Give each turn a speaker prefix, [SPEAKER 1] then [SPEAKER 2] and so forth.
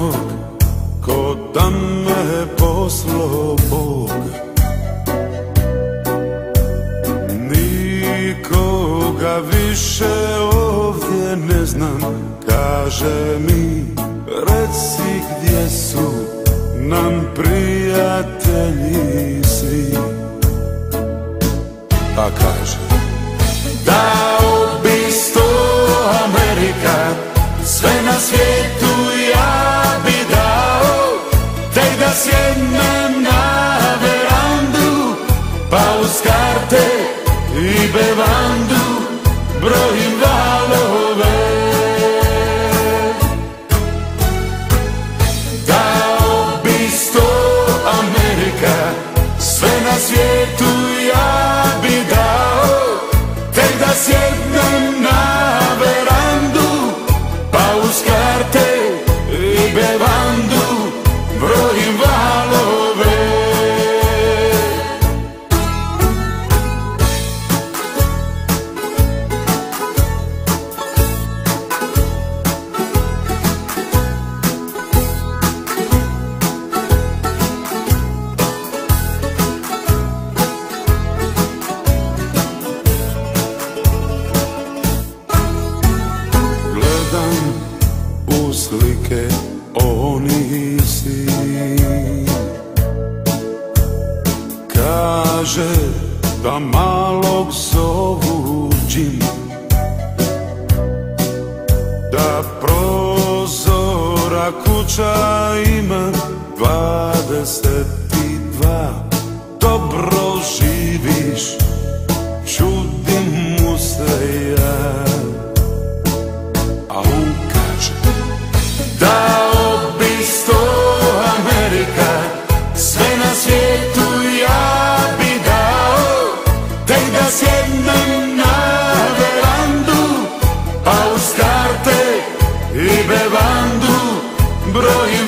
[SPEAKER 1] jednog ko da me poslao Bog. Nikoga više ovdje ne znam, kaže mi reci gdje su nam prijatelji svi. Pa kaže dao bi 100 Amerika, sve na svijetu ja bi dao, tek da sjednem na verandu, pa uz karte i bevandu brojim valove. Dao bi 100 Amerika, sve na svijetu ja bi dao, tek da sjednem na verandu, pa uz karte i bevandu brojim valove. Slike oni si, kaže da malog zovu džin, da prozora kuća ima 22, dobro živiš, čudim mu se ja. A on kaže dao bi 100 Amerika, sve na svijetu ja bi dao, tek da sjednem na verandu, pa uz karte i bevandu brojim